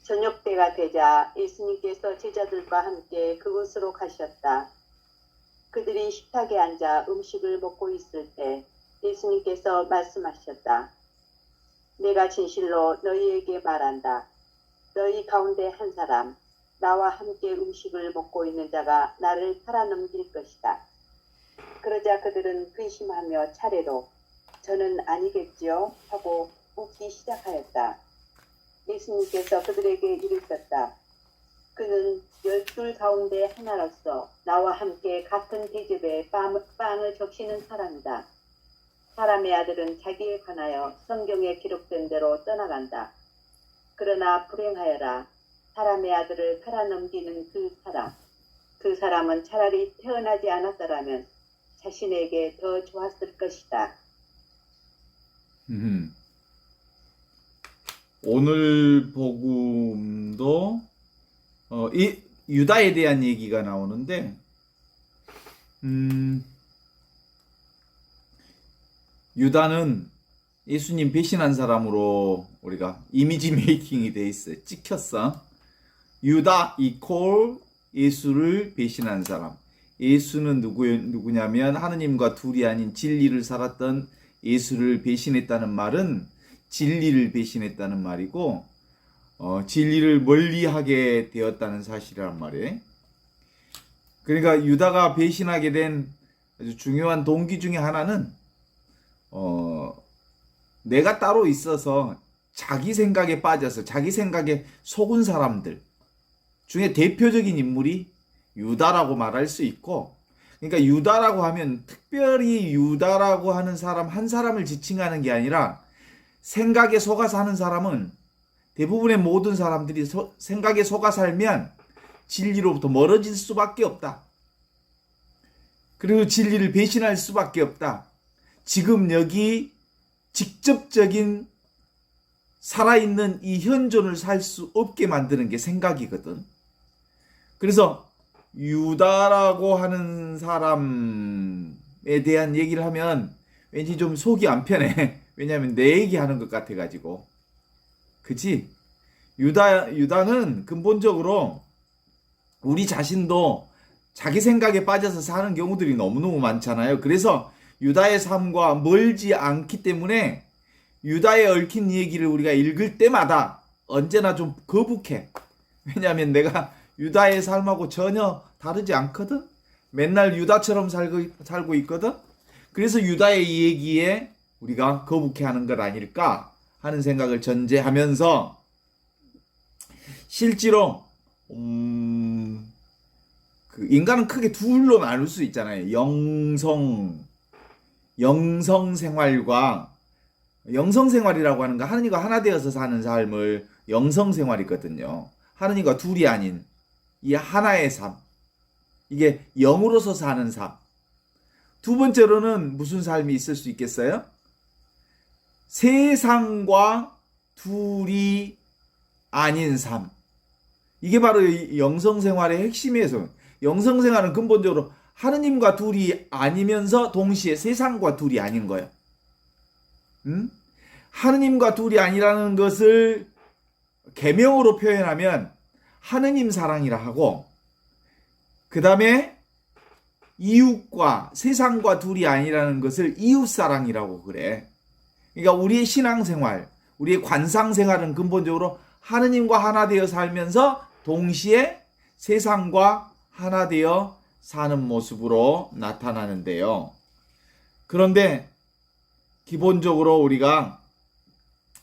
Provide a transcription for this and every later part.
저녁 때가 되자 예수님께서 제자들과 함께 그곳으로 가셨다. 그들이 식탁에 앉아 음식을 먹고 있을 때 예수님께서 말씀하셨다. 내가 진실로 너희에게 말한다. 너희 가운데 한 사람, 나와 함께 음식을 먹고 있는 자가 나를 팔아넘길 것이다. 그러자 그들은 근심하며 차례로 저는 아니겠지요? 하고 묻기 시작하였다. 예수님께서 그들에게 이르셨다. 그는 12 가운데 하나로서 나와 함께 같은 대접에 빵을 적시는 사람이다. 사람의 아들은 자기에 관하여 성경에 기록된 대로 떠나간다. 그러나 불행하여라. 사람의 아들을 팔아넘기는 그 사람은 차라리 태어나지 않았더라면 자신에게 더 좋았을 것이다. 오늘 복음도 이 유다에 대한 얘기가 나오는데 유다는 예수님 배신한 사람으로 우리가 이미지 메이킹이 돼 있어요. 찍혔어. 유다 이콜 예수를 배신한 사람. 예수는 누구냐면 하느님과 둘이 아닌 진리를 살았던 예수를 배신했다는 말은 진리를 배신했다는 말이고 진리를 멀리하게 되었다는 사실이란 말이에요. 그러니까 유다가 배신하게 된 아주 중요한 동기 중에 하나는 내가 따로 있어서 자기 생각에 빠져서 자기 생각에 속은 사람들 중에 대표적인 인물이 유다라고 말할 수 있고, 그러니까 유다라고 하면 특별히 유다라고 하는 사람 한 사람을 지칭하는 게 아니라 생각에 속아 사는 사람은 대부분의 모든 사람들이 생각에 속아 살면 진리로부터 멀어질 수밖에 없다. 그리고 진리를 배신할 수밖에 없다. 지금 여기 직접적인 살아있는 이 현존을 살 수 없게 만드는 게 생각이거든. 그래서 유다라고 하는 사람에 대한 얘기를 하면 왠지 좀 속이 안 편해. 왜냐하면 내 얘기하는 것 같아가지고. 그치? 유다는 근본적으로 우리 자신도 자기 생각에 빠져서 사는 경우들이 너무너무 많잖아요. 그래서 유다의 삶과 멀지 않기 때문에 유다에 얽힌 얘기를 우리가 읽을 때마다 언제나 좀 거북해. 왜냐하면 내가 유다의 삶하고 전혀 다르지 않거든. 맨날 유다처럼 살고 있거든. 그래서 유다의 얘기에 우리가 거북해하는 것 아닐까 하는 생각을 전제하면서 실제로 그 인간은 크게 둘로 나눌 수 있잖아요. 영성 생활과 영성 생활이라고 하는 거 하느님과 하나 되어서 사는 삶을 영성 생활이거든요. 하느님과 둘이 아닌 이 하나의 삶. 이게 영으로서 사는 삶. 두 번째로는 무슨 삶이 있을 수 있겠어요? 세상과 둘이 아닌 삶. 이게 바로 영성 생활의 핵심이에요. 영성 생활은 근본적으로 하느님과 둘이 아니면서 동시에 세상과 둘이 아닌 거예요. 하느님과 둘이 아니라는 것을 계명으로 표현하면 하느님 사랑이라 하고, 그 다음에 이웃과 세상과 둘이 아니라는 것을 이웃 사랑이라고 그래. 그러니까 우리의 신앙생활, 우리의 관상생활은 근본적으로 하느님과 하나 되어 살면서 동시에 세상과 하나 되어 사는 모습으로 나타나는데요. 그런데 기본적으로 우리가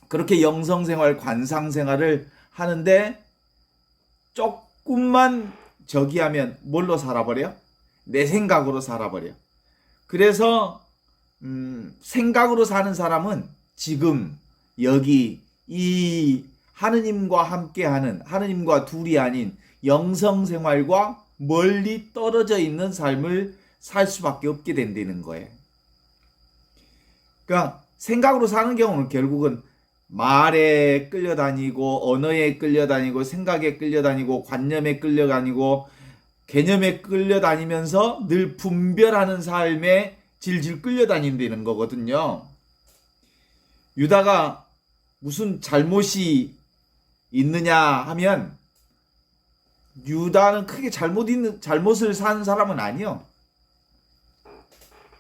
그렇게 영성생활, 관상생활을 하는데 조금만 저기하면 뭘로 살아버려? 내 생각으로 살아버려. 그래서 생각으로 사는 사람은 지금 여기 이 하느님과 함께하는, 하느님과 둘이 아닌 영성생활과 멀리 떨어져 있는 삶을 살 수밖에 없게 된다는 거예요. 그러니까 생각으로 사는 경우는 결국은 말에 끌려다니고 언어에 끌려다니고 생각에 끌려다니고 관념에 끌려다니고 개념에 끌려다니면서 늘 분별하는 삶에 질질 끌려다닌다는 거거든요. 유다가 무슨 잘못이 있느냐 하면 유다는 크게 잘못을 산 사람은 아니요.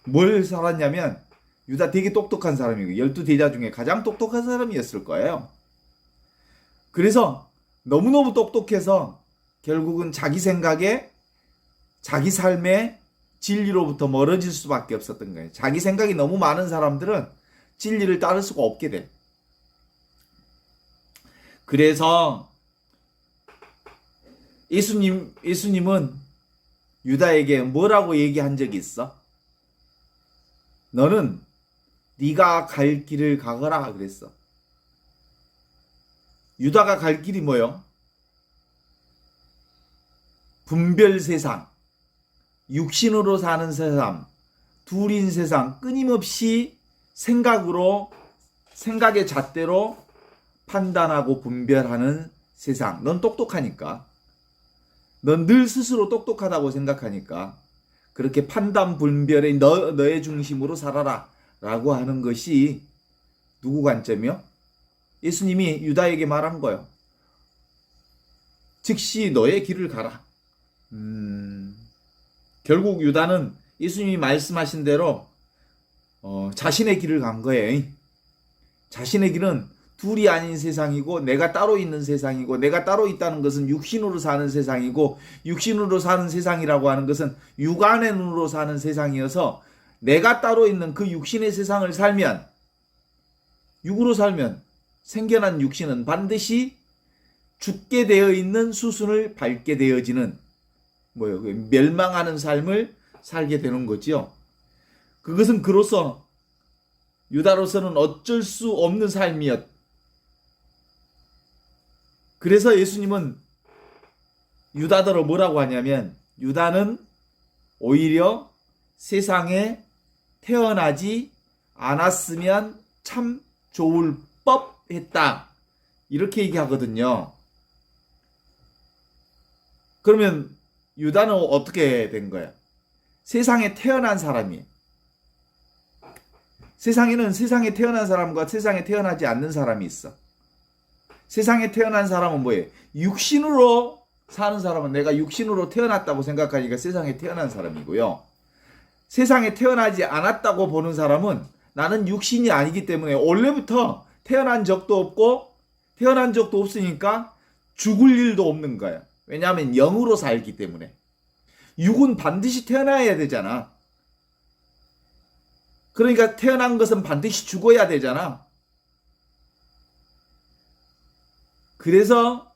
뭘 살았냐면 유다 되게 똑똑한 사람이고 12대자 중에 가장 똑똑한 사람이었을 거예요. 그래서 너무너무 똑똑해서 결국은 자기 생각에 자기 삶의 진리로부터 멀어질 수밖에 없었던 거예요. 자기 생각이 너무 많은 사람들은 진리를 따를 수가 없게 돼. 그래서 예수님은 유다에게 뭐라고 얘기한 적이 있어? 너는 네가 갈 길을 가거라 그랬어. 유다가 갈 길이 뭐요? 분별 세상, 육신으로 사는 세상, 둘인 세상, 끊임없이 생각의 잣대로 판단하고 분별하는 세상. 넌 똑똑하니까. 넌 늘 스스로 똑똑하다고 생각하니까 그렇게 판단 분별의 너의 중심으로 살아라 라고 하는 것이 누구 관점이요? 예수님이 유다에게 말한 거예요. 즉시 너의 길을 가라. 결국 유다는 예수님이 말씀하신 대로 자신의 길을 간 거예요. 자신의 길은 둘이 아닌 세상이고 내가 따로 있는 세상이고 내가 따로 있다는 것은 육신으로 사는 세상이고 육신으로 사는 세상이라고 하는 것은 육안의 눈으로 사는 세상이어서 내가 따로 있는 그 육신의 세상을 살면 육으로 살면 생겨난 육신은 반드시 죽게 되어 있는 수순을 밟게 되어지는 멸망하는 삶을 살게 되는 거지요. 그것은 그로서 유다로서는 어쩔 수 없는 삶이었. 그래서 예수님은 유다더러 뭐라고 하냐면 유다는 오히려 세상에 태어나지 않았으면 참 좋을 법했다. 이렇게 얘기하거든요. 그러면 유다는 어떻게 된 거야? 세상에 태어난 사람이에요. 세상에는 세상에 태어난 사람과 세상에 태어나지 않는 사람이 있어. 세상에 태어난 사람은 뭐예요? 육신으로 사는 사람은 내가 육신으로 태어났다고 생각하니까 세상에 태어난 사람이고요. 세상에 태어나지 않았다고 보는 사람은 나는 육신이 아니기 때문에 원래부터 태어난 적도 없고 태어난 적도 없으니까 죽을 일도 없는 거야. 왜냐하면 영으로 살기 때문에. 육은 반드시 태어나야 되잖아. 그러니까 태어난 것은 반드시 죽어야 되잖아. 그래서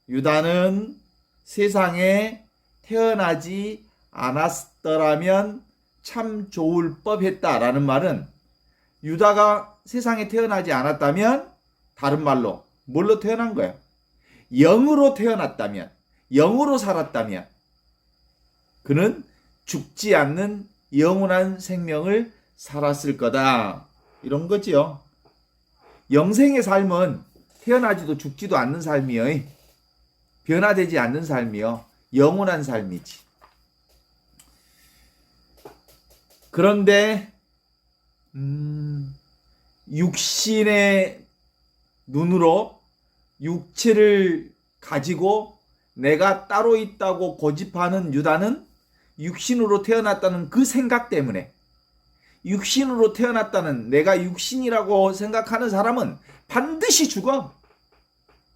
유다는 세상에 태어나지 않았더라면 참 좋을 법했다라는 말은 유다가 세상에 태어나지 않았다면 다른 말로 뭘로 태어난 거야? 영으로 태어났다면, 영으로 살았다면 그는 죽지 않는 영원한 생명을 살았을 거다. 이런 거지요. 영생의 삶은 태어나지도 죽지도 않는 삶이요. 변화되지 않는 삶이요. 영원한 삶이지. 그런데 육신의 눈으로 육체를 가지고 내가 따로 있다고 고집하는 유다는 육신으로 태어났다는 그 생각 때문에 육신으로 태어났다는 내가 육신이라고 생각하는 사람은 반드시 죽어.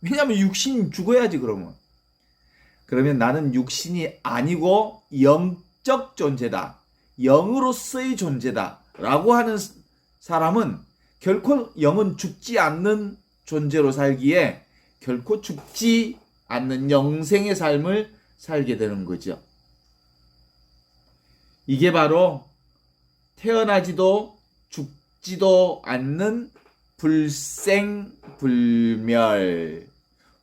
왜냐하면 육신이 죽어야지 그러면. 그러면 나는 육신이 아니고 영적 존재다. 영으로서의 존재다. 라고 하는 사람은 결코 영은 죽지 않는 존재로 살기에 결코 죽지 않는 영생의 삶을 살게 되는 거죠. 이게 바로 태어나지도 죽지도 않는 불생불멸,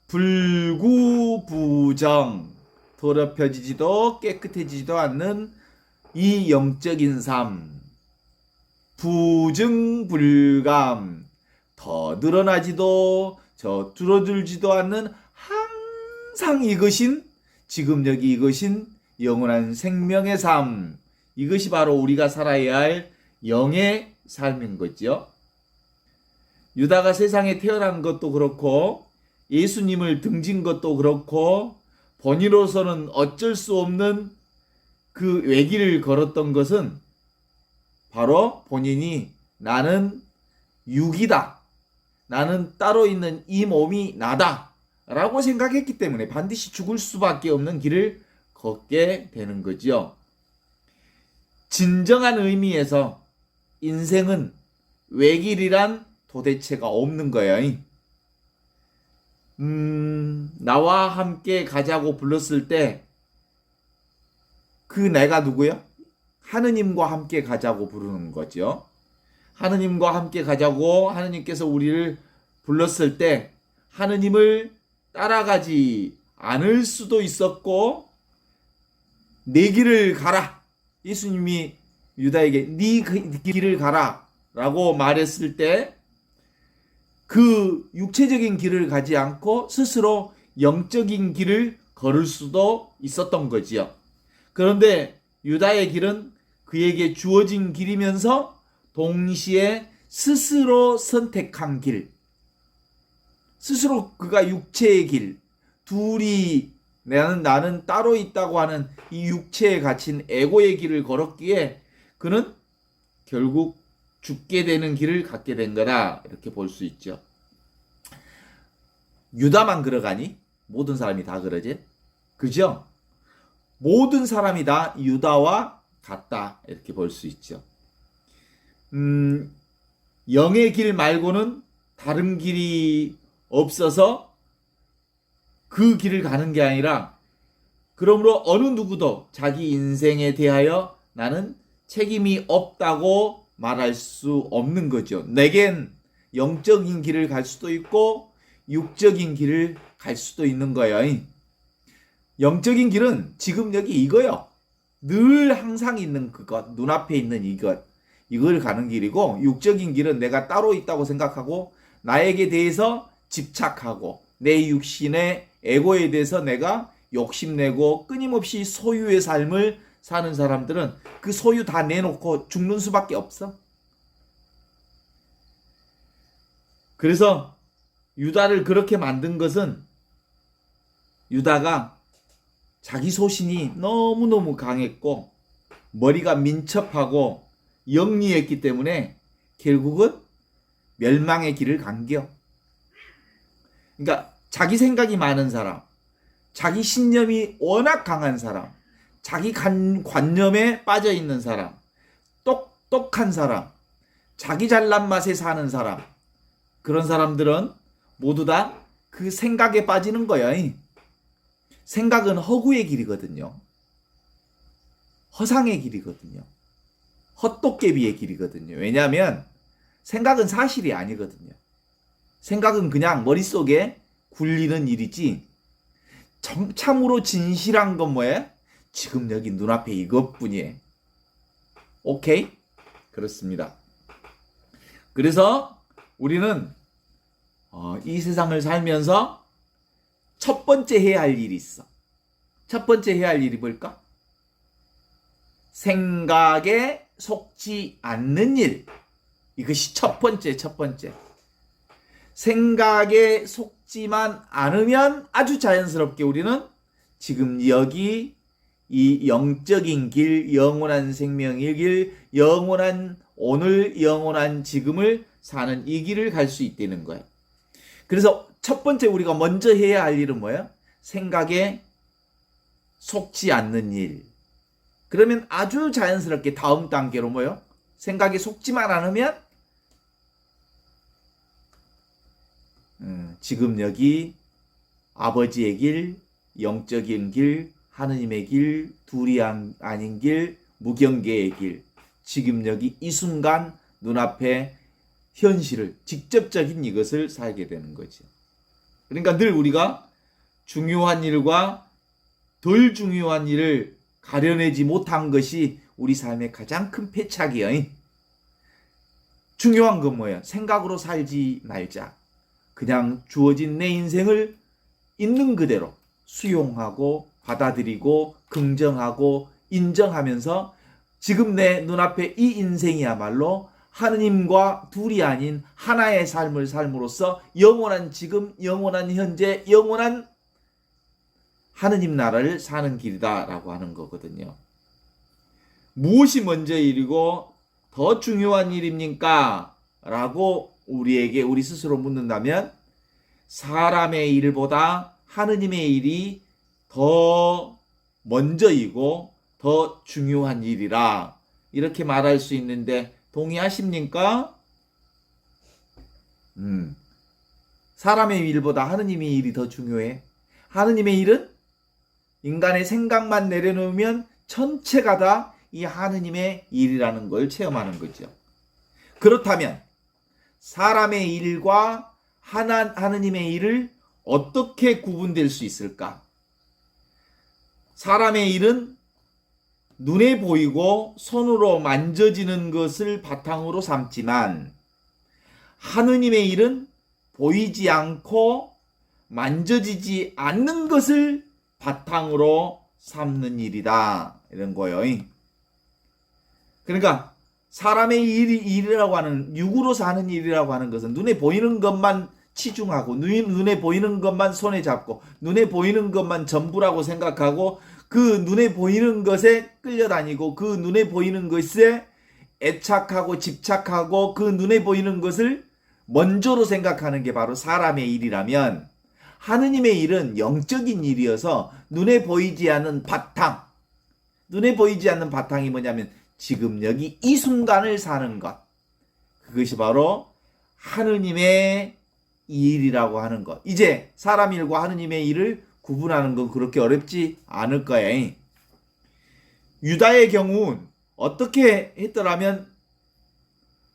불구부정, 더럽혀지지도 깨끗해지지도 않는 이 영적인 삶, 부증불감, 더 늘어나지도 저 줄어들지도 않는 항상 이것인 지금 여기 이것인 영원한 생명의 삶, 이것이 바로 우리가 살아야 할 영의 삶인 거죠. 유다가 세상에 태어난 것도 그렇고 예수님을 등진 것도 그렇고 본인으로서는 어쩔 수 없는 그 외길을 걸었던 것은 바로 본인이 나는 육이다. 나는 따로 있는 이 몸이 나다. 라고 생각했기 때문에 반드시 죽을 수밖에 없는 길을 걷게 되는 거죠. 진정한 의미에서 인생은 외길이란 도대체가 없는 거예요. 나와 함께 가자고 불렀을 때 그 내가 누구요? 하느님과 함께 가자고 부르는 거죠. 하느님과 함께 가자고 하느님께서 우리를 불렀을 때 하느님을 따라가지 않을 수도 있었고 내 길을 가라. 예수님이 유다에게 네 길을 가라 라고 말했을 때 그 육체적인 길을 가지 않고 스스로 영적인 길을 걸을 수도 있었던 거지요. 그런데 유다의 길은 그에게 주어진 길이면서 동시에 스스로 선택한 길, 스스로 그가 육체의 길, 둘이 나는 따로 있다고 하는 이 육체에 갇힌 에고의 길을 걸었기에 그는 결국 죽게 되는 길을 갖게 된 거다. 이렇게 볼 수 있죠. 유다만 그러가니? 모든 사람이 다 그러지? 그죠? 모든 사람이 다 유다와 같다. 이렇게 볼 수 있죠. 영의 길 말고는 다른 길이 없어서 그 길을 가는 게 아니라 그러므로 어느 누구도 자기 인생에 대하여 나는 책임이 없다고 말할 수 없는 거죠. 내겐 영적인 길을 갈 수도 있고 육적인 길을 갈 수도 있는 거예요. 영적인 길은 지금 여기 이거요. 늘 항상 있는 그것, 눈앞에 있는 이걸 가는 길이고 육적인 길은 내가 따로 있다고 생각하고 나에게 대해서 집착하고 내 육신의 에고에 대해서 내가 욕심내고 끊임없이 소유의 삶을 사는 사람들은 그 소유 다 내놓고 죽는 수밖에 없어. 그래서 유다를 그렇게 만든 것은 유다가 자기 소신이 너무너무 강했고 머리가 민첩하고 영리했기 때문에 결국은 멸망의 길을 간겨. 그러니까 자기 생각이 많은 사람, 자기 신념이 워낙 강한 사람, 자기 관념에 빠져 있는 사람, 똑똑한 사람, 자기 잘난 맛에 사는 사람, 그런 사람들은 모두 다 그 생각에 빠지는 거야. 생각은 허구의 길이거든요. 허상의 길이거든요. 헛도깨비의 길이거든요. 왜냐하면 생각은 사실이 아니거든요. 생각은 그냥 머릿속에 굴리는 일이지 참으로 진실한 건 뭐예요? 지금 여기 눈앞에 이것뿐이에요. 오케이? 그렇습니다. 그래서 우리는 이 세상을 살면서 첫 번째 해야 할 일이 있어. 첫 번째 해야 할 일이 뭘까? 생각에 속지 않는 일. 이것이 첫 번째. 생각에 속지만 않으면 아주 자연스럽게 우리는 지금 여기 이 영적인 길, 영원한 생명의 길, 영원한 오늘, 영원한 지금을 사는 이 길을 갈 수 있다는 거예요. 그래서 첫 번째 우리가 먼저 해야 할 일은 뭐예요? 생각에 속지 않는 일. 그러면 아주 자연스럽게 다음 단계로 뭐예요? 생각에 속지만 않으면 지금 여기 아버지의 길, 영적인 길, 하느님의 길, 둘이 아닌 길, 무경계의 길, 지금 여기 이 순간 눈앞에 현실을, 직접적인 이것을 살게 되는 거죠. 그러니까 늘 우리가 중요한 일과 덜 중요한 일을 가려내지 못한 것이 우리 삶의 가장 큰 패착이에요. 중요한 건 뭐예요? 생각으로 살지 말자. 그냥 주어진 내 인생을 있는 그대로 수용하고 받아들이고 긍정하고 인정하면서 지금 내 눈앞에 이 인생이야말로 하느님과 둘이 아닌 하나의 삶을 삶으로써 영원한 지금, 영원한 현재, 영원한 하느님 나라를 사는 길이다라고 하는 거거든요. 무엇이 먼저 일이고 더 중요한 일입니까? 라고 우리 스스로 묻는다면 사람의 일보다 하느님의 일이 더 먼저이고 더 중요한 일이라 이렇게 말할 수 있는데 동의하십니까? 사람의 일보다 하느님의 일이 더 중요해. 하느님의 일은 인간의 생각만 내려놓으면 전체가 다 이 하느님의 일이라는 걸 체험하는 거죠. 그렇다면 사람의 일과 하느님의 일을 어떻게 구분될 수 있을까? 사람의 일은 눈에 보이고 손으로 만져지는 것을 바탕으로 삼지만 하느님의 일은 보이지 않고 만져지지 않는 것을 바탕으로 삼는 일이다. 이런 거예요. 그러니까 사람의 일이라고 하는 육으로 사는 일이라고 하는 것은 눈에 보이는 것만 치중하고 눈에 보이는 것만 손에 잡고 눈에 보이는 것만 전부라고 생각하고 그 눈에 보이는 것에 끌려다니고 그 눈에 보이는 것에 애착하고 집착하고 그 눈에 보이는 것을 먼저로 생각하는 게 바로 사람의 일이라면 하느님의 일은 영적인 일이어서 눈에 보이지 않는 바탕, 눈에 보이지 않는 바탕이 뭐냐면 지금 여기 이 순간을 사는 것, 그것이 바로 하느님의 일이라고 하는 것. 이제 사람 일과 하느님의 일을 구분하는 건 그렇게 어렵지 않을 거예요. 유다의 경우 어떻게 했더라면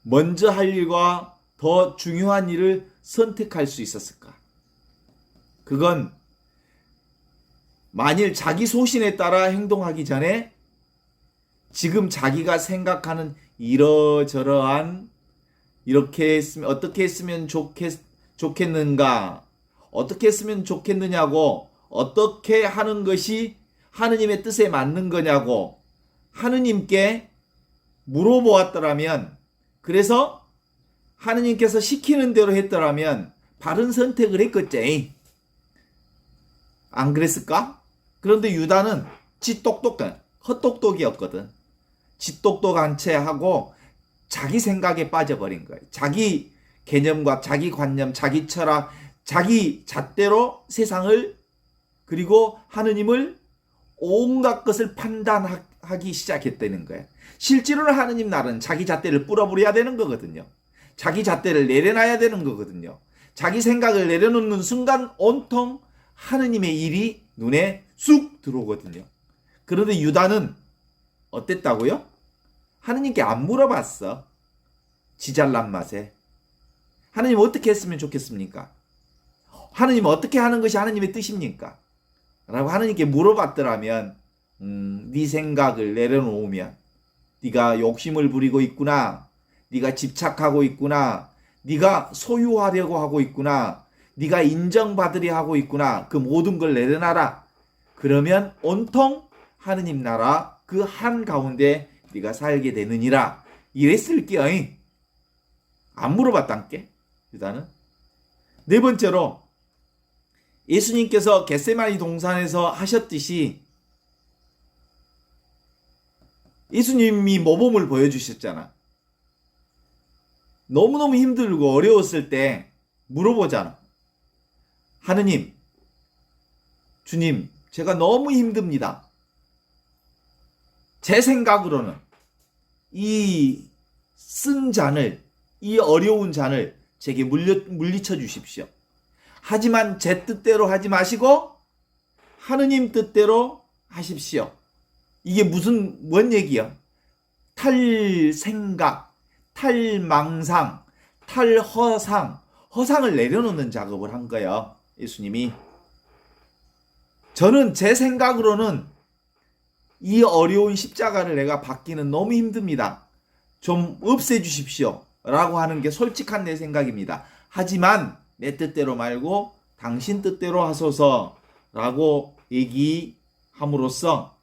먼저 할 일과 더 중요한 일을 선택할 수 있었을까? 그건 만일 자기 소신에 따라 행동하기 전에 지금 자기가 생각하는 이러저러한 이렇게 했으면 어떻게 했으면 좋겠는가, 어떻게 했으면 좋겠느냐고, 어떻게 하는 것이 하느님의 뜻에 맞는 거냐고 하느님께 물어보았더라면, 그래서 하느님께서 시키는 대로 했더라면 바른 선택을 했겠지. 안 그랬을까? 그런데 유다는 헛똑똑이었거든. 지 똑똑한 채 하고 자기 생각에 빠져버린 거예요. 자기 개념과 자기 관념, 자기 철학, 자기 잣대로 세상을 그리고 하느님을 온갖 것을 판단하기 시작했다는 거예요. 실제로는 하느님 나라는 자기 잣대를 뿌려버려야 되는 거거든요. 자기 잣대를 내려놔야 되는 거거든요. 자기 생각을 내려놓는 순간 온통 하느님의 일이 눈에 쑥 들어오거든요. 그런데 유다는 어땠다고요? 하느님께 안 물어봤어. 지 잘난 맛에. 하느님 어떻게 했으면 좋겠습니까? 하느님 어떻게 하는 것이 하느님의 뜻입니까? 라고 하느님께 물어봤더라면 네 생각을 내려놓으면 네가 욕심을 부리고 있구나. 네가 집착하고 있구나. 네가 소유하려고 하고 있구나. 네가 인정받으려 하고 있구나. 그 모든 걸 내려놔라. 그러면 온통 하느님 나라 그 한가운데 네가 살게 되느니라. 이랬을게요. 안 물어봤단께 유다는. 네 번째로 예수님께서 겟세마니 동산에서 하셨듯이 예수님이 모범을 보여주셨잖아. 너무너무 힘들고 어려웠을 때 물어보잖아. 하느님, 주님, 제가 너무 힘듭니다. 제 생각으로는 이 쓴 잔을, 이 어려운 잔을 제게 물리쳐 주십시오. 하지만 제 뜻대로 하지 마시고 하느님 뜻대로 하십시오. 이게 뭔 얘기야? 탈생각, 탈망상, 탈허상, 허상을 내려놓는 작업을 한 거예요. 예수님이. 저는 제 생각으로는 이 어려운 십자가를 내가 받기는 너무 힘듭니다. 좀 없애주십시오. 라고 하는 게 솔직한 내 생각입니다. 하지만 내 뜻대로 말고 당신 뜻대로 하소서 라고 얘기함으로써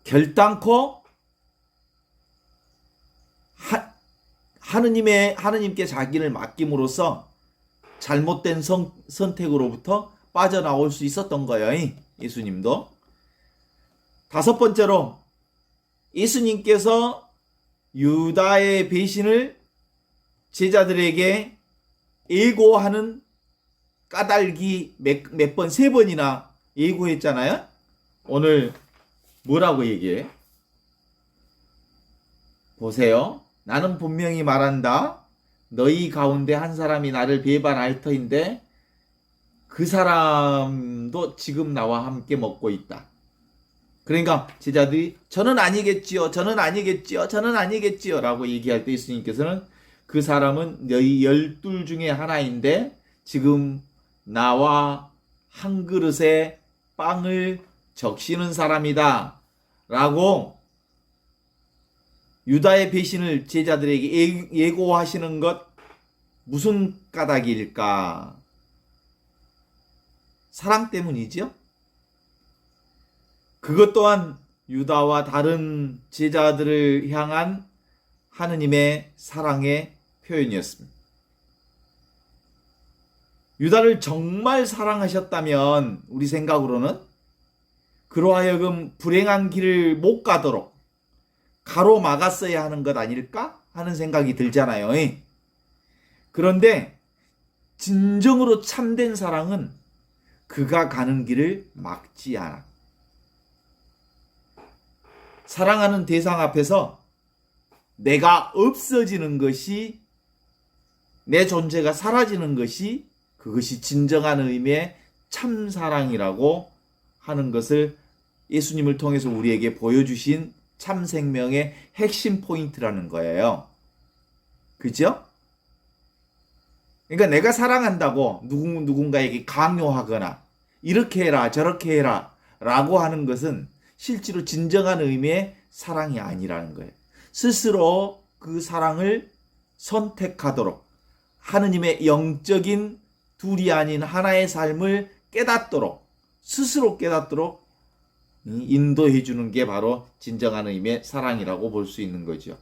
결단코 하느님께 자기를 맡김으로써 잘못된 선택으로부터 빠져나올 수 있었던 거예요. 예수님도. 다섯 번째로 예수님께서 유다의 배신을 제자들에게 예고하는 까닭이 몇 번, 세 번이나 예고했잖아요. 오늘 뭐라고 얘기해? 보세요. 나는 분명히 말한다. 너희 가운데 한 사람이 나를 배반할 터인데 그 사람도 지금 나와 함께 먹고 있다. 그러니까 제자들이 저는 아니겠지요. 저는 아니겠지요. 저는 아니겠지요. 라고 얘기할 때 예수님께서는 그 사람은 너희 12 중에 하나인데 지금 나와 한 그릇에 빵을 적시는 사람이다. 라고 유다의 배신을 제자들에게 예고하시는 것 무슨 까닭일까? 사랑 때문이죠. 그것 또한 유다와 다른 제자들을 향한 하느님의 사랑의 표현이었습니다. 유다를 정말 사랑하셨다면 우리 생각으로는 그로하여금 불행한 길을 못 가도록 가로막았어야 하는 것 아닐까 하는 생각이 들잖아요. 그런데 진정으로 참된 사랑은 그가 가는 길을 막지 않아. 사랑하는 대상 앞에서 내가 없어지는 것이, 내 존재가 사라지는 것이, 그것이 진정한 의미의 참사랑이라고 하는 것을 예수님을 통해서 우리에게 보여주신 참생명의 핵심 포인트라는 거예요. 그죠? 그러니까 내가 사랑한다고 누군가에게 강요하거나 이렇게 해라 저렇게 해라 라고 하는 것은 실제로 진정한 의미의 사랑이 아니라는 거예요. 스스로 그 사랑을 선택하도록 하느님의 영적인 둘이 아닌 하나의 삶을 깨닫도록, 스스로 깨닫도록 인도해 주는 게 바로 진정한 의미의 사랑이라고 볼 수 있는 거죠.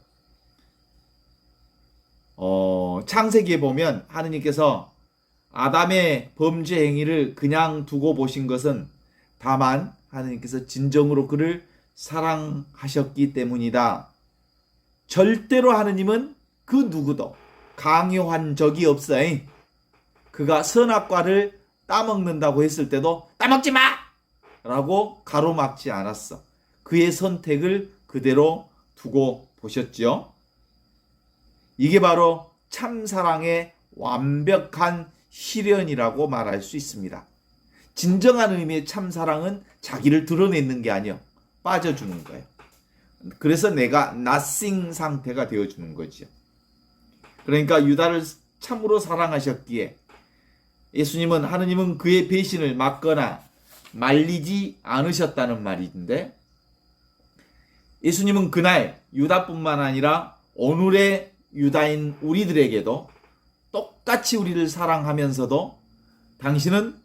창세기에 보면 하느님께서 아담의 범죄 행위를 그냥 두고 보신 것은 다만 하느님께서 진정으로 그를 사랑하셨기 때문이다. 절대로 하느님은 그 누구도 강요한 적이 없어요. 그가 선악과를 따먹는다고 했을 때도 따먹지 마! 라고 가로막지 않았어. 그의 선택을 그대로 두고 보셨죠. 이게 바로 참사랑의 완벽한 실현이라고 말할 수 있습니다. 진정한 의미의 참사랑은 자기를 드러내는 게 아니요, 빠져주는 거예요. 그래서 내가 nothing 상태가 되어주는 거죠. 그러니까 유다를 참으로 사랑하셨기에 예수님은, 하느님은 그의 배신을 막거나 말리지 않으셨다는 말인데, 예수님은 그날 유다뿐만 아니라 오늘의 유다인 우리들에게도 똑같이 우리를 사랑하면서도 당신은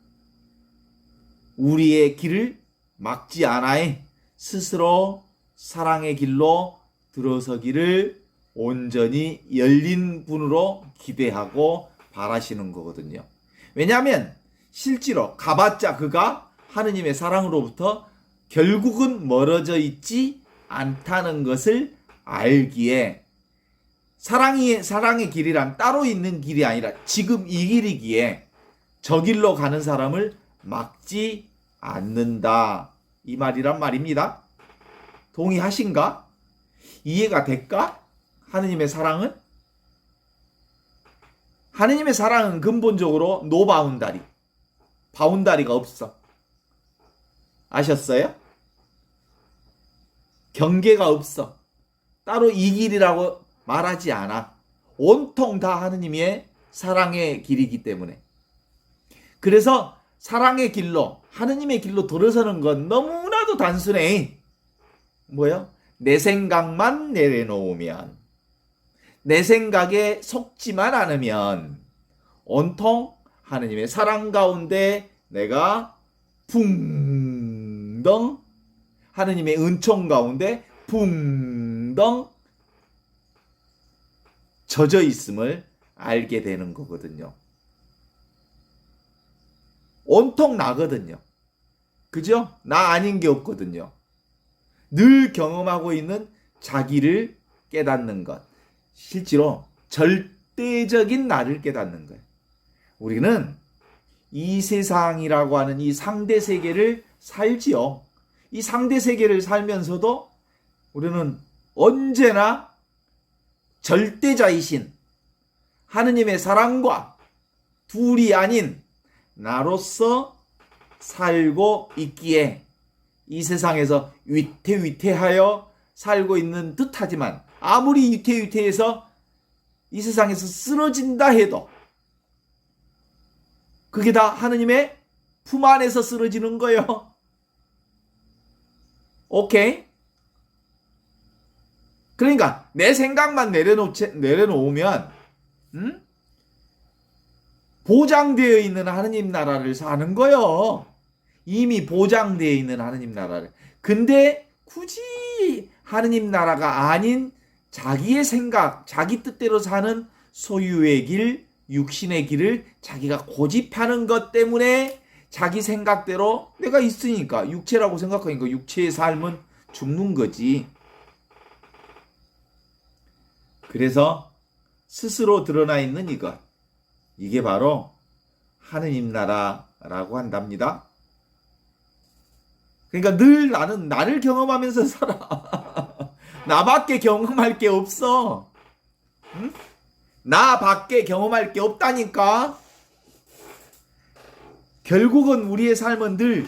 우리의 길을 막지 않아해 스스로 사랑의 길로 들어서기를 온전히 열린 분으로 기대하고 바라시는 거거든요. 왜냐하면 실제로 가봤자 그가 하느님의 사랑으로부터 결국은 멀어져 있지 않다는 것을 알기에, 사랑의 길이란 따로 있는 길이 아니라 지금 이 길이기에 저 길로 가는 사람을 막지 않는다, 이 말이란 말입니다. 동의하신가? 이해가 될까? 하느님의 사랑은? 하느님의 사랑은 근본적으로 노 바운다리, 바운다리가 없어. 아셨어요? 경계가 없어. 따로 이 길이라고 말하지 않아. 온통 다 하느님의 사랑의 길이기 때문에. 그래서 사랑의 길로, 하느님의 길로 들어서는 건 너무나도 단순해. 뭐요? 내 생각만 내려놓으면, 내 생각에 속지만 않으면 온통 하느님의 사랑 가운데 내가 붕덩, 하느님의 은총 가운데 붕덩 젖어 있음을 알게 되는 거거든요. 온통 나거든요. 그죠? 나 아닌 게 없거든요. 늘 경험하고 있는 자기를 깨닫는 것. 실제로 절대적인 나를 깨닫는 거예요. 우리는 이 세상이라고 하는 이 상대 세계를 살지요. 이 상대 세계를 살면서도 우리는 언제나 절대자이신 하느님의 사랑과 둘이 아닌 나로서 살고 있기에 이 세상에서 위태위태하여 살고 있는 듯하지만 아무리 위태위태해서 이 세상에서 쓰러진다 해도 그게 다 하느님의 품 안에서 쓰러지는 거예요. 오케이? 그러니까 내 생각만 내려놓으면 보장되어 있는 하느님 나라를 사는 거예요. 이미 보장되어 있는 하느님 나라를. 근데 굳이 하느님 나라가 아닌 자기의 생각, 자기 뜻대로 사는 소유의 길, 육신의 길을 자기가 고집하는 것 때문에 자기 생각대로 내가 있으니까 육체라고 생각하니까 육체의 삶은 죽는 거지. 그래서 스스로 드러나 있는 이것, 이게 바로 하느님 나라라고 한답니다. 그러니까 늘 나는 나를 경험하면서 살아. 나밖에 경험할 게 없어. 응? 나밖에 경험할 게 없다니까. 결국은 우리의 삶은 늘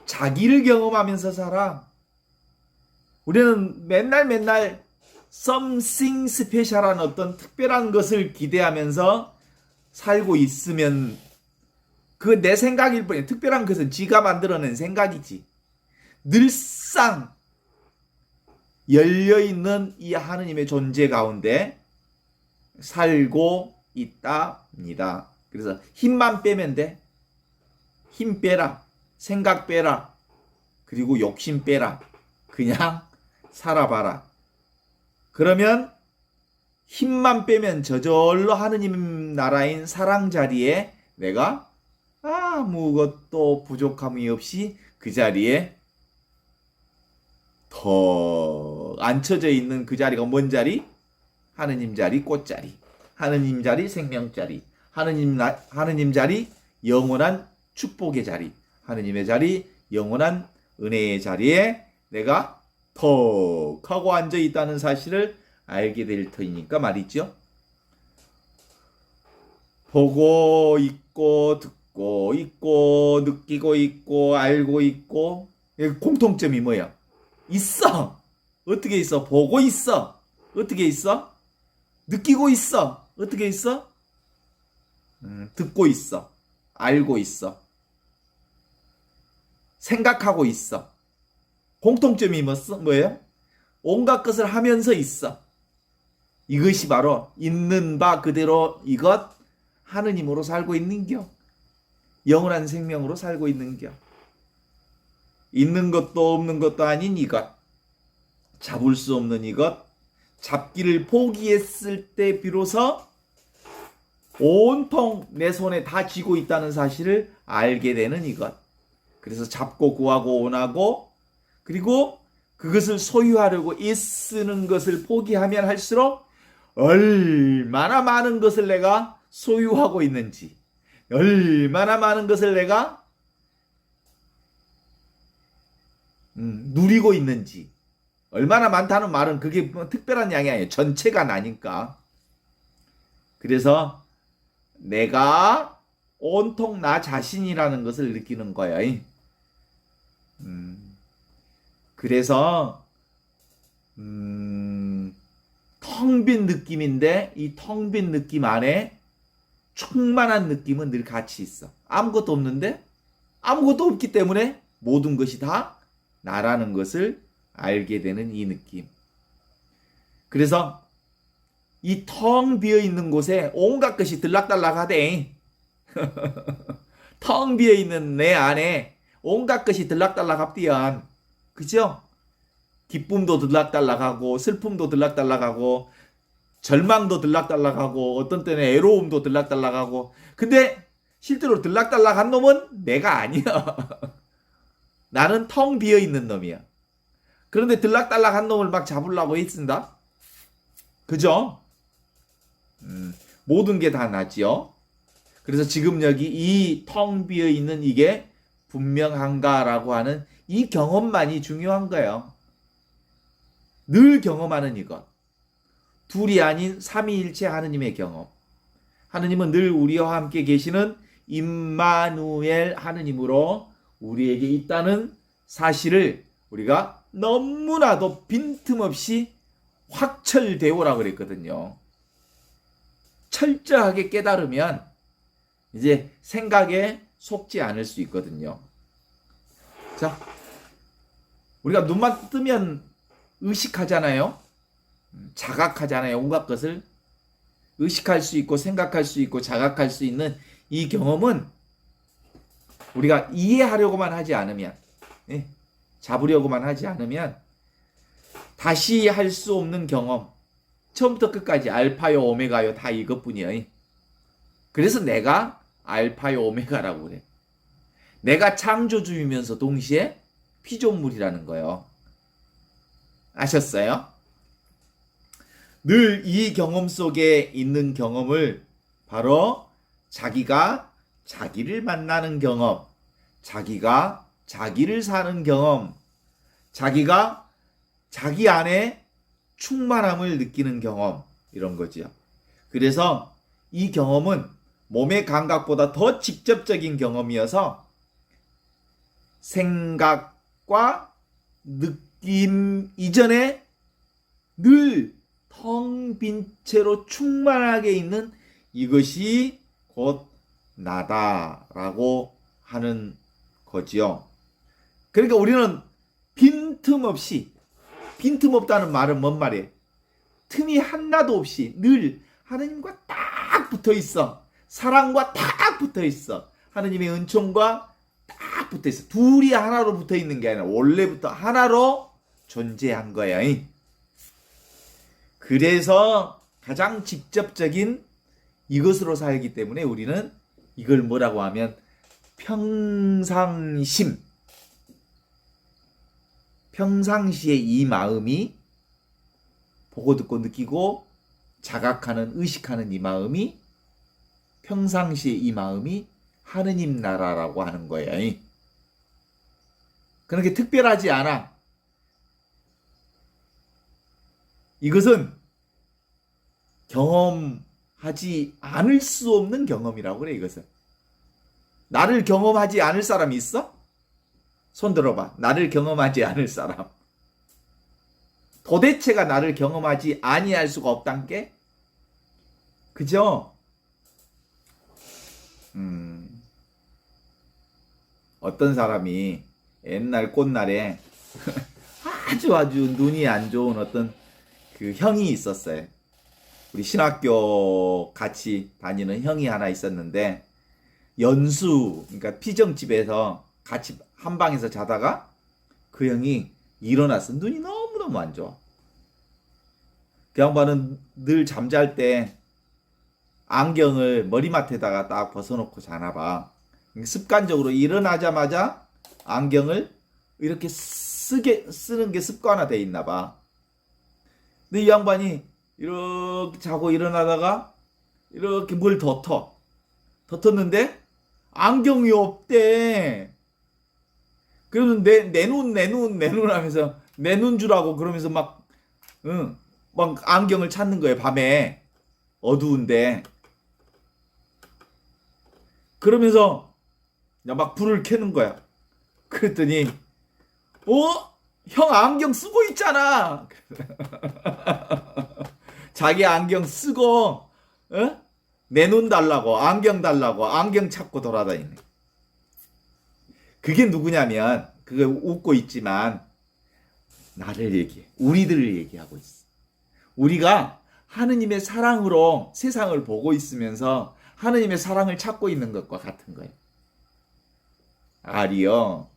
자기를 경험하면서 살아. 우리는 맨날 something special한 어떤 특별한 것을 기대하면서 살고 있으면 그 내 생각일 뿐이야. 특별한 것은 지가 만들어낸 생각이지. 늘상 열려있는 이 하느님의 존재 가운데 살고 있답니다. 그래서 힘만 빼면 돼. 힘 빼라. 생각 빼라. 그리고 욕심 빼라. 그냥 살아봐라. 그러면 힘만 빼면 저절로 하느님 나라인 사랑 자리에 내가 아무것도 부족함이 없이 그 자리에 더 앉혀져 있는 그 자리가 뭔 자리? 하느님 자리 꽃자리, 하느님 자리 생명 자리, 하느님 자리 영원한 축복의 자리, 하느님의 자리 영원한 은혜의 자리에 내가 턱 하고 앉아 있다는 사실을 알게 될 터이니까 말이죠. 보고 있고 듣고 있고 느끼고 있고 알고 있고 공통점이 뭐야? 있어. 어떻게 있어? 보고 있어. 어떻게 있어? 느끼고 있어. 어떻게 있어? 듣고 있어. 알고 있어. 생각하고 있어. 공통점이 뭐예요? 온갖 것을 하면서 있어. 이것이 바로 있는 바 그대로 이것 하느님으로 살고 있는겨. 영원한 생명으로 살고 있는겨. 있는 것도 없는 것도 아닌 이것. 잡을 수 없는 이것. 잡기를 포기했을 때 비로소 온통 내 손에 다 쥐고 있다는 사실을 알게 되는 이것. 그래서 잡고 구하고 원하고 그리고 그것을 소유하려고 애쓰는 것을 포기하면 할수록 얼마나 많은 것을 내가 소유하고 있는지, 얼마나 많은 것을 내가 누리고 있는지, 얼마나 많다는 말은 그게 뭐 특별한 양이 아니에요. 전체가 나니까. 그래서 내가 온통 나 자신이라는 것을 느끼는 거야. 그래서 텅 빈 느낌인데 이 텅 빈 느낌 안에 충만한 느낌은 늘 같이 있어. 아무것도 없는데 아무것도 없기 때문에 모든 것이 다 나라는 것을 알게 되는 이 느낌. 그래서 이 텅 비어 있는 곳에 온갖 것이 들락달락하대. 텅 비어 있는 내 안에 온갖 것이 들락달락합디연. 그죠? 기쁨도 들락달락하고 슬픔도 들락달락하고 절망도 들락달락하고 어떤 때는 애로움도 들락달락하고 근데 실제로 들락달락한 놈은 내가 아니야. 나는 텅 비어있는 놈이야. 그런데 들락달락한 놈을 막 잡으려고 했습니다. 그죠? 모든 게 다 나지요. 그래서 지금 여기 이 텅 비어있는 이게 분명한가라고 하는 이 경험만이 중요한 거예요. 늘 경험하는 이것. 둘이 아닌 삼위일체 하느님의 경험. 하느님은 늘 우리와 함께 계시는 임마누엘 하느님으로 우리에게 있다는 사실을 우리가 너무나도 빈틈없이 확철대오라고 그랬거든요. 철저하게 깨달으면 이제 생각에 속지 않을 수 있거든요. 자, 우리가 눈만 뜨면 의식하잖아요. 자각하잖아요. 온갖 것을 의식할 수 있고 생각할 수 있고 자각할 수 있는 이 경험은 우리가 이해하려고만 하지 않으면, 잡으려고만 하지 않으면 다시 할 수 없는 경험, 처음부터 끝까지 알파요 오메가요 다 이것뿐이에요. 그래서 내가 알파요 오메가라고 그래. 내가 창조주이면서 동시에 피조물이라는 거예요. 아셨어요? 늘 이 경험 속에 있는 경험을 바로 자기가 자기를 만나는 경험, 자기가 자기를 사는 경험, 자기가 자기 안에 충만함을 느끼는 경험, 이런 거죠. 그래서 이 경험은 몸의 감각보다 더 직접적인 경험이어서 생각과 느낌 이전에 늘 텅 빈 채로 충만하게 있는 이것이 곧 나다라고 하는 거지요. 그러니까 우리는 빈틈없다는 말은 뭔 말이에요? 틈이 하나도 없이 늘 하느님과 딱 붙어 있어. 사랑과 딱 붙어 있어. 하느님의 은총과 딱 붙어 있어. 둘이 하나로 붙어 있는 게 아니라 원래부터 하나로 존재한 거야. 그래서 가장 직접적인 이것으로 살기 때문에 우리는 이걸 뭐라고 하면 평상심. 평상시에 이 마음이 보고 듣고 느끼고 자각하는 의식하는 이 마음이 평상시에 이 마음이 하느님 나라라고 하는 거예요. 그렇게 특별하지 않아. 이것은 경험하지 않을 수 없는 경험이라고 그래. 이것은 나를 경험하지 않을 사람이 있어? 손 들어봐. 나를 경험하지 않을 사람. 도대체가 나를 경험하지 아니할 수가 없단 게, 그죠? 어떤 사람이 옛날 꽃날에 아주 눈이 안 좋은 어떤 그 형이 있었어요. 우리 신학교 같이 다니는 형이 하나 있었는데 연수, 그러니까 피정집에서 같이 한 방에서 자다가 그 형이 일어나서 눈이 너무너무 안 좋아. 그 양반은 늘 잠잘 때 안경을 머리맡에다가 딱 벗어놓고 자나 봐. 습관적으로 일어나자마자 안경을 이렇게 쓰는 게 습관화되어 있나 봐. 근데 이 양반이 이렇게 자고 일어나다가 이렇게 뭘 덮었는데 안경이 없대. 그러면 내 눈 하면서 내 눈 주라고 그러면서 막 안경을 찾는 거예요. 밤에 어두운데. 그러면서 막 불을 켜는 거야. 그랬더니 형 안경 쓰고 있잖아. 자기 안경 쓰고 내 눈 달라고 안경 달라고 안경 찾고 돌아다니네. 그게 누구냐면 그게 웃고 있지만 나를 얘기해. 우리들을 얘기하고 있어. 우리가 하느님의 사랑으로 세상을 보고 있으면서 하느님의 사랑을 찾고 있는 것과 같은 거예요. 알이요.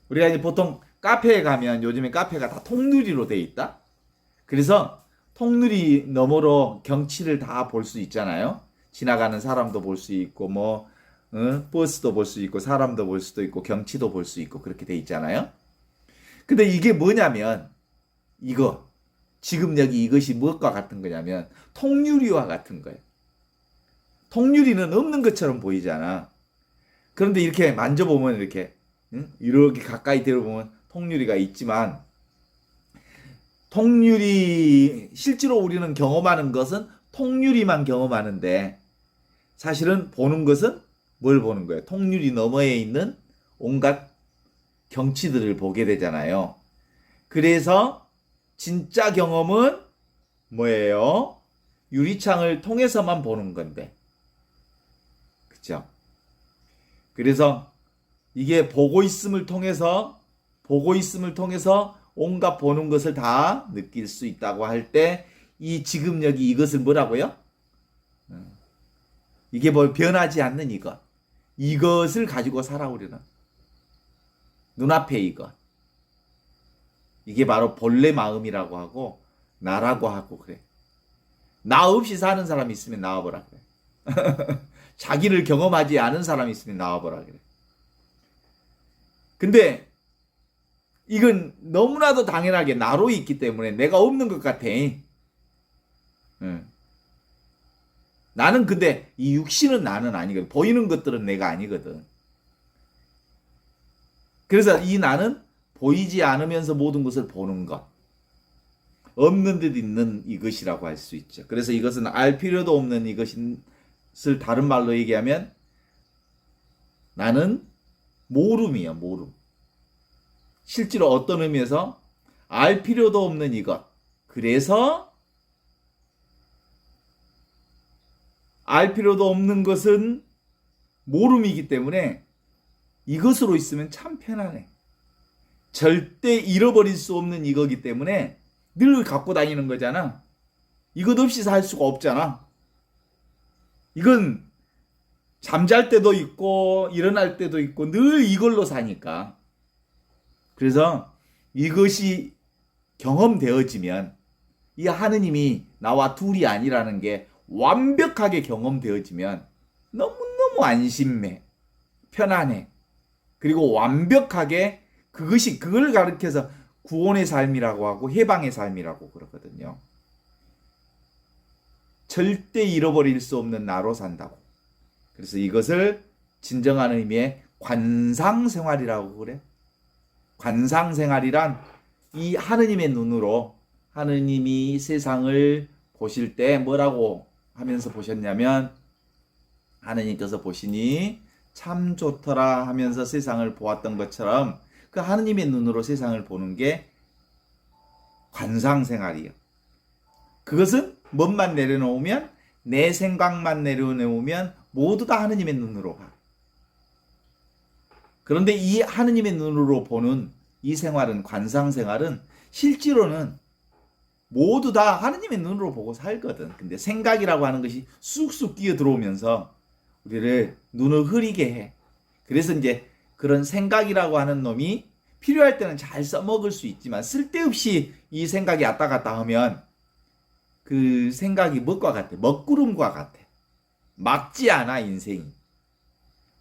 우리가 이제 보통 카페에 가면 요즘에 카페가 다 통유리로 돼 있다. 그래서 통유리 너머로 경치를 다 볼 수 있잖아요. 지나가는 사람도 볼 수 있고 버스도 볼 수 있고 사람도 볼 수도 있고 경치도 볼 수 있고 그렇게 돼 있잖아요. 근데 이게 뭐냐면 지금 여기 이것이 무엇과 같은 거냐면 통유리와 같은 거예요. 통유리는 없는 것처럼 보이잖아. 그런데 이렇게 만져보면 이렇게 가까이 들어보면 통유리가 있지만 실제로 우리는 경험하는 것은 통유리만 경험하는데 사실은 보는 것은 뭘 보는 거예요? 통유리 너머에 있는 온갖 경치들을 보게 되잖아요. 그래서 진짜 경험은 뭐예요? 유리창을 통해서만 보는 건데. 그죠? 그래서 이게 보고 있음을 통해서 온갖 보는 것을 다 느낄 수 있다고 할 때 이 지금 여기 이것을 뭐라고요? 이게 뭐 변하지 않는 이것을 가지고 살아 우리는. 눈앞에 이게 바로 본래 마음이라고 하고 나라고 하고 그래. 나 없이 사는 사람이 있으면 나와보라 그래. 자기를 경험하지 않은 사람이 있으면 나와보라 그래. 근데 이건 너무나도 당연하게 나로 있기 때문에 내가 없는 것 같아. 나는 근데 이 육신은 나는 아니거든. 보이는 것들은 내가 아니거든. 그래서 이 나는 보이지 않으면서 모든 것을 보는 것. 없는 듯 있는 이것이라고 할 수 있죠. 그래서 이것은 알 필요도 없는 이것을 다른 말로 얘기하면 나는 모름이야, 모름. 실제로 어떤 의미에서 알 필요도 없는 이것. 그래서 알 필요도 없는 것은 모름이기 때문에 이것으로 있으면 참 편하네. 절대 잃어버릴 수 없는 이거기 때문에 늘 갖고 다니는 거잖아. 이것 없이 살 수가 없잖아. 이건 잠잘 때도 있고 일어날 때도 있고 늘 이걸로 사니까. 그래서 이것이 경험되어지면 이 하느님이 나와 둘이 아니라는 게 완벽하게 경험되어지면 너무너무 안심해. 편안해. 그리고 완벽하게 그걸 가르쳐서 구원의 삶이라고 하고 해방의 삶이라고 그러거든요. 절대 잃어버릴 수 없는 나로 산다고. 그래서 이것을 진정한 의미의 관상생활이라고 그래. 관상생활이란 이 하느님의 눈으로 하느님이 세상을 보실 때 뭐라고 하면서 보셨냐면 하느님께서 보시니 참 좋더라 하면서 세상을 보았던 것처럼 그 하느님의 눈으로 세상을 보는 게 관상생활이에요. 그것은 뭔만 내려놓으면 내 생각만 내려놓으면 모두 다 하느님의 눈으로 가. 그런데 이 하느님의 눈으로 보는 이 생활은 관상생활은 실제로는 모두 다 하느님의 눈으로 보고 살거든. 근데 생각이라고 하는 것이 쑥쑥 끼어 들어오면서 우리를 눈을 흐리게 해. 그래서 이제 그런 생각이라고 하는 놈이 필요할 때는 잘 써먹을 수 있지만 쓸데없이 이 생각이 왔다 갔다 하면 그 생각이 무엇과 같아? 먹구름과 같아. 막지 않아 인생이.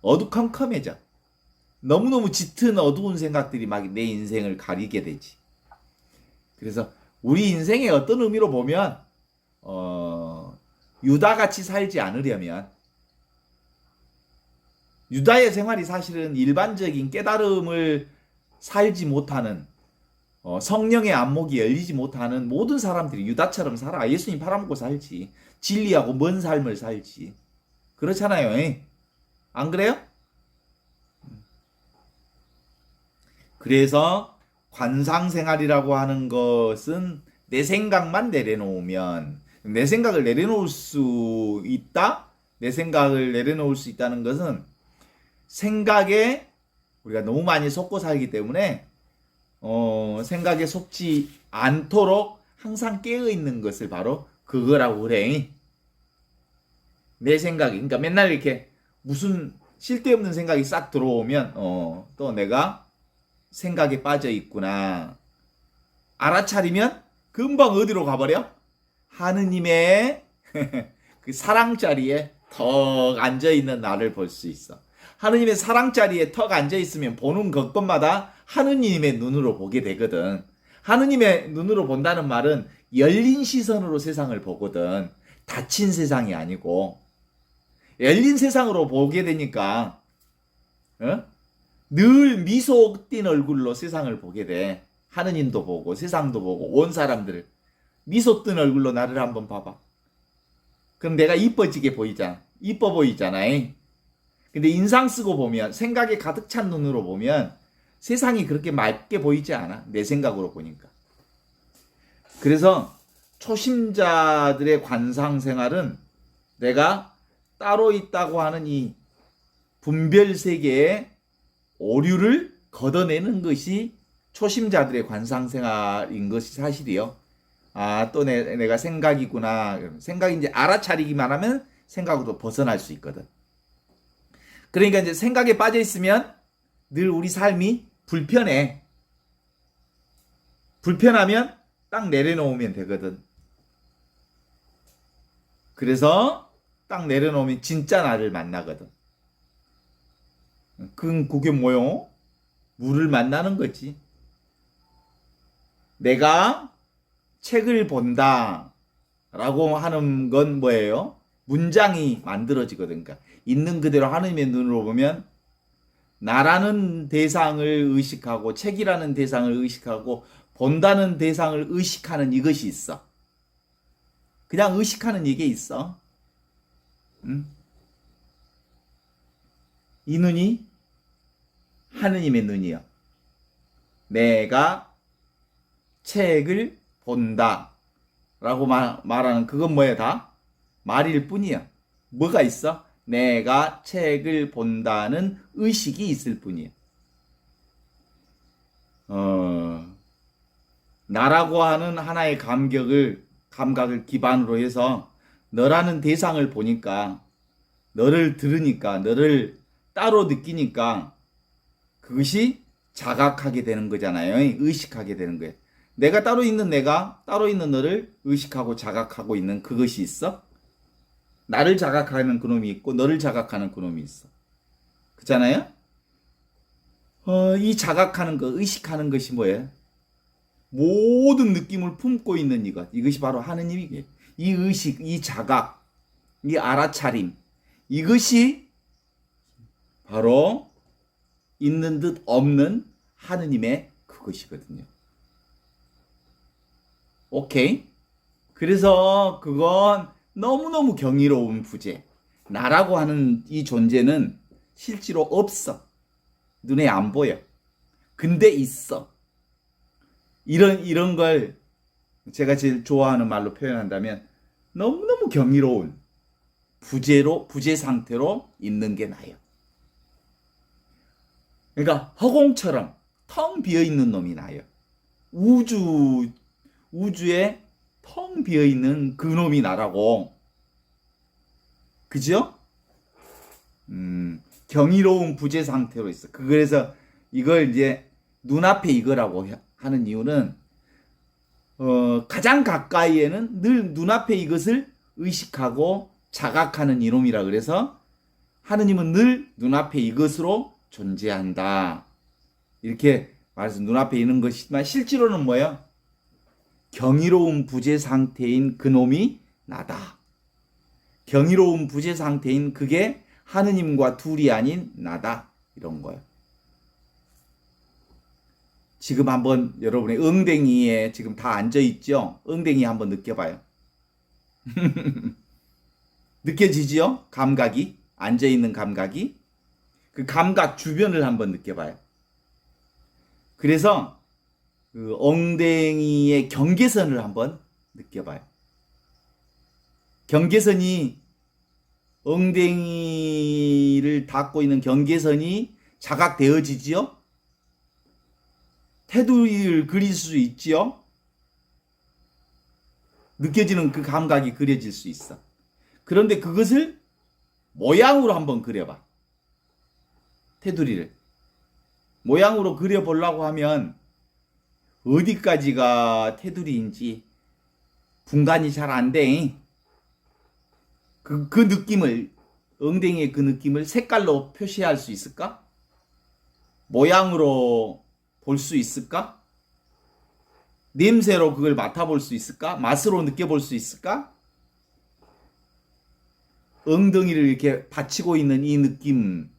어두컴컴해져. 너무너무 짙은 어두운 생각들이 막 내 인생을 가리게 되지. 그래서 우리 인생의 어떤 의미로 보면 유다같이 살지 않으려면 유다의 생활이 사실은 일반적인 깨달음을 살지 못하는 성령의 안목이 열리지 못하는 모든 사람들이 유다처럼 살아. 예수님 팔아먹고 살지. 진리하고 먼 삶을 살지. 그렇잖아요. 에? 안 그래요? 그래서 관상생활이라고 하는 것은 내 생각만 내려놓으면 내 생각을 내려놓을 수 있다? 내 생각을 내려놓을 수 있다는 것은 생각에 우리가 너무 많이 속고 살기 때문에 생각에 속지 않도록 항상 깨어있는 것을 바로 그거라고 그래. 내 생각이. 그러니까 맨날 이렇게 무슨 쓸데없는 생각이 싹 들어오면 또 내가 생각에 빠져 있구나. 알아차리면 금방 어디로 가버려? 하느님의 그 사랑 자리에 턱 앉아 있는 나를 볼 수 있어. 하느님의 사랑 자리에 턱 앉아 있으면 보는 것마다 하느님의 눈으로 보게 되거든. 하느님의 눈으로 본다는 말은 열린 시선으로 세상을 보거든. 닫힌 세상이 아니고 열린 세상으로 보게 되니까 늘 미소 띤 얼굴로 세상을 보게 돼. 하느님도 보고 세상도 보고 온 사람들을 미소 뜬 얼굴로 나를 한번 봐봐. 그럼 내가 이뻐지게 보이잖아. 이뻐 보이잖아. 근데 인상 쓰고 보면, 생각에 가득 찬 눈으로 보면 세상이 그렇게 맑게 보이지 않아. 내 생각으로 보니까. 그래서 초심자들의 관상 생활은 내가 따로 있다고 하는 이 분별 세계의 오류를 걷어내는 것이 초심자들의 관상 생활인 것이 사실이요. 아, 또 내가 생각이구나. 생각이 이제 알아차리기만 하면 생각으로 벗어날 수 있거든. 그러니까 이제 생각에 빠져 있으면 늘 우리 삶이 불편해. 불편하면 딱 내려놓으면 되거든. 그래서 딱 내려놓으면 진짜 나를 만나거든. 그게 뭐요? 물을 만나는 거지. 내가 책을 본다 라고 하는 건 뭐예요? 문장이 만들어지거든. 그러니까 있는 그대로 하느님의 눈으로 보면 나라는 대상을 의식하고 책이라는 대상을 의식하고 본다는 대상을 의식하는 이것이 있어. 그냥 의식하는 이게 있어. 이 눈이 하느님의 눈이요. 내가 책을 본다 라고 말하는 그건 뭐야? 다 말일 뿐이야. 뭐가 있어? 내가 책을 본다는 의식이 있을 뿐이야. 나라고 하는 하나의 감각을 기반으로 해서 너라는 대상을 보니까, 너를 들으니까, 너를 따로 느끼니까 그것이 자각하게 되는 거잖아요. 의식하게 되는 거예요. 내가 따로 있는 내가, 따로 있는 너를 의식하고 자각하고 있는 그것이 있어? 나를 자각하는 그놈이 있고 너를 자각하는 그놈이 있어. 그렇잖아요? 이 자각하는 거, 의식하는 것이 뭐예요? 모든 느낌을 품고 있는 이것. 이것이 바로 하느님이에요. 이 의식, 이 자각, 이 알아차림. 이것이 바로 있는 듯 없는 하느님의 그것이거든요. 오케이? 그래서 그건 너무너무 경이로운 부재. 나라고 하는 이 존재는 실제로 없어. 눈에 안 보여. 근데 있어. 이런 걸 제가 제일 좋아하는 말로 표현한다면 너무너무 경이로운 부재 상태로 있는 게 나아요. 그러니까 허공처럼 텅 비어 있는 놈이 나아요. 우주에 텅 비어 있는 그 놈이 나라고. 그죠? 경이로운 부재 상태로 있어. 그래서 이걸 이제 눈앞에 이거라고 하는 이유는 가장 가까이에는 늘 눈앞에 이것을 의식하고 자각하는 이놈이라 그래서 하느님은 늘 눈앞에 이것으로 존재한다. 이렇게 말해서 눈앞에 있는 것이지만 실제로는 뭐예요? 경이로운 부재 상태인 그놈이 나다. 경이로운 부재 상태인 그게 하느님과 둘이 아닌 나다. 이런 거예요. 지금 한번 여러분의 엉덩이에 지금 다 앉아있죠? 엉덩이 한번 느껴봐요. 느껴지지요? 감각이? 앉아있는 감각이? 그 감각 주변을 한번 느껴봐요. 그래서 그 엉덩이의 경계선을 한번 느껴봐요. 경계선이, 엉덩이를 닫고 있는 경계선이 자각되어지지요? 테두리를 그릴 수 있지요? 느껴지는 그 감각이 그려질 수 있어. 그런데 그것을 모양으로 한번 그려봐. 테두리를. 모양으로 그려보려고 하면 어디까지가 테두리인지 분간이 잘 안 돼. 그 느낌을, 엉덩이의 그 느낌을 색깔로 표시할 수 있을까? 모양으로 볼 수 있을까? 냄새로 그걸 맡아볼 수 있을까? 맛으로 느껴볼 수 있을까? 엉덩이를 이렇게 받치고 있는 이 느낌,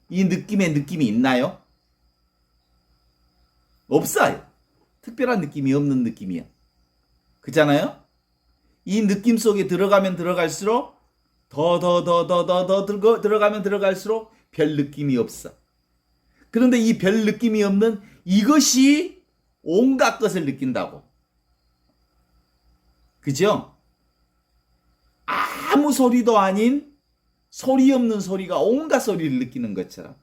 이 느낌의 느낌이 있나요? 없어요. 특별한 느낌이 없는 느낌이야. 그렇잖아요? 이 느낌 속에 들어가면 들어갈수록 더 들어가면 들어갈수록 별 느낌이 없어. 그런데 이 별 느낌이 없는 이것이 온갖 것을 느낀다고. 그죠? 아무 소리도 아닌 소리 없는 소리가 온갖 소리를 느끼는 것처럼.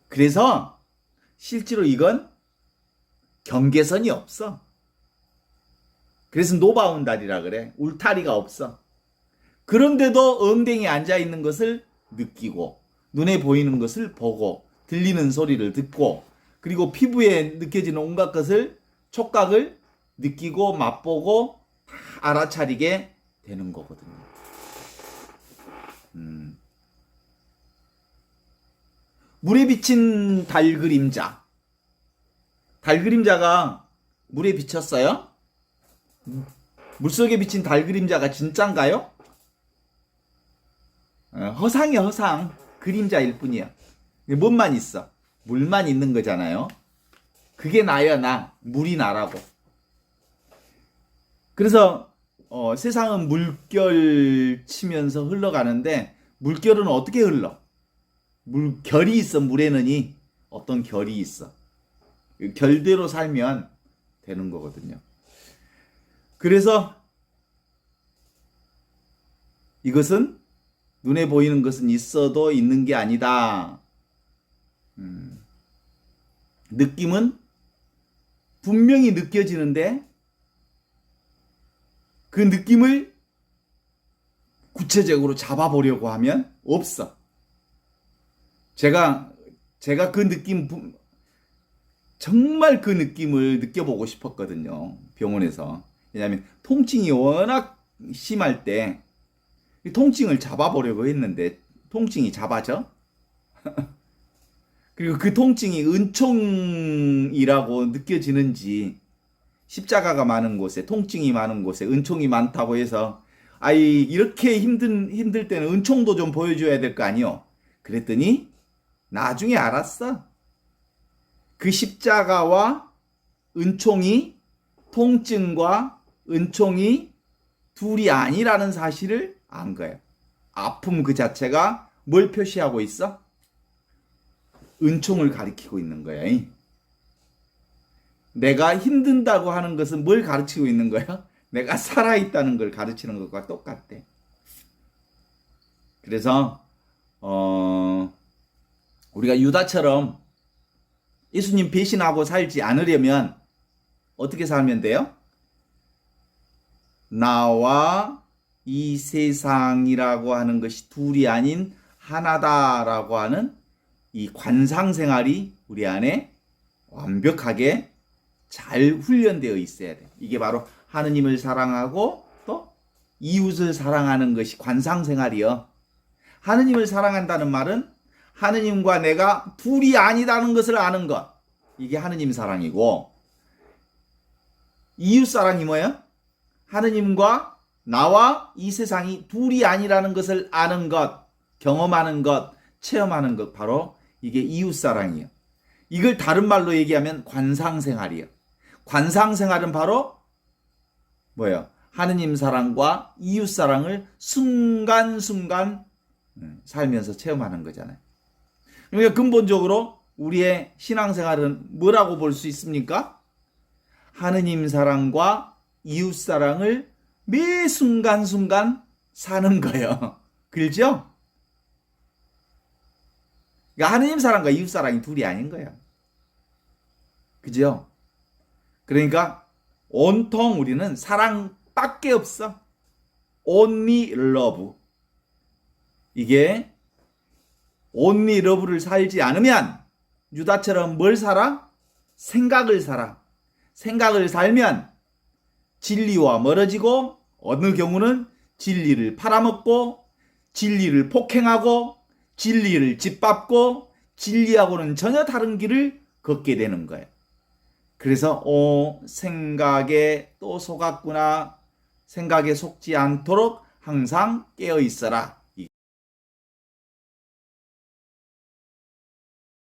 그래서 실제로 이건 경계선이 없어. 그래서 노바운다리라 그래. 울타리가 없어. 그런데도 엉덩이에 앉아있는 것을 느끼고 눈에 보이는 것을 보고 들리는 소리를 듣고 그리고 피부에 느껴지는 온갖 것을 촉각을 느끼고 맛보고 다 알아차리게 되는 거거든요. 물에 비친 달 그림자. 달 그림자가 물에 비쳤어요? 물속에 비친 달 그림자가 진짠가요? 허상이야, 허상. 그림자일 뿐이야. 뭔만 있어? 물만 있는 거잖아요. 그게 나야, 나. 물이 나라고. 그래서 세상은 물결 치면서 흘러가는데 물결은 어떻게 흘러? 결이 있어. 물에는 어떤 결이 있어. 결대로 살면 되는 거거든요. 그래서 이것은 눈에 보이는 것은 있어도 있는 게 아니다. 느낌은 분명히 느껴지는데 그 느낌을 구체적으로 잡아보려고 하면 없어. 제가 그 느낌, 정말 그 느낌을 느껴보고 싶었거든요. 병원에서. 왜냐하면 통증이 워낙 심할 때 통증을 잡아보려고 했는데 통증이 잡아져? 그리고 그 통증이 은총이라고 느껴지는지 십자가가 많은 곳에 통증이 많은 곳에 은총이 많다고 해서 이렇게 힘들 때는 은총도 좀 보여줘야 될 거 아니요. 그랬더니 나중에 알았어. 그 십자가와 은총이 통증과 은총이 둘이 아니라는 사실을 안 거예요. 아픔 그 자체가 뭘 표시하고 있어? 은총을 가리키고 있는 거야. 내가 힘든다고 하는 것은 뭘 가르치고 있는 거야? 내가 살아있다는 걸 가르치는 것과 똑같대. 그래서 우리가 유다처럼 예수님 배신하고 살지 않으려면 어떻게 살면 돼요? 나와 이 세상이라고 하는 것이 둘이 아닌 하나다라고 하는 이 관상생활이 우리 안에 완벽하게 잘 훈련되어 있어야 돼. 이게 바로 하느님을 사랑하고 또 이웃을 사랑하는 것이 관상생활이요. 하느님을 사랑한다는 말은 하느님과 내가 둘이 아니다는 것을 아는 것. 이게 하느님 사랑이고 이웃 사랑이 뭐예요? 하느님과 나와 이 세상이 둘이 아니라는 것을 아는 것, 경험하는 것, 체험하는 것. 바로 이게 이웃 사랑이에요. 이걸 다른 말로 얘기하면 관상생활이에요. 관상생활은 바로 뭐예요? 하느님 사랑과 이웃 사랑을 순간순간 살면서 체험하는 거잖아요. 그러니까 근본적으로 우리의 신앙생활은 뭐라고 볼 수 있습니까? 하느님 사랑과 이웃 사랑을 매 순간순간 사는 거예요. 그렇죠? 그러니까 하느님 사랑과 이웃 사랑이 둘이 아닌 거예요. 그죠? 그러니까 온통 우리는 사랑밖에 없어. Only love. 이게 only love를 살지 않으면 유다처럼 뭘 살아? 생각을 살아. 생각을 살면 진리와 멀어지고 어느 경우는 진리를 팔아먹고 진리를 폭행하고 진리를 짓밟고 진리하고는 전혀 다른 길을 걷게 되는 거예요. 그래서 생각에 또 속았구나. 생각에 속지 않도록 항상 깨어 있어라.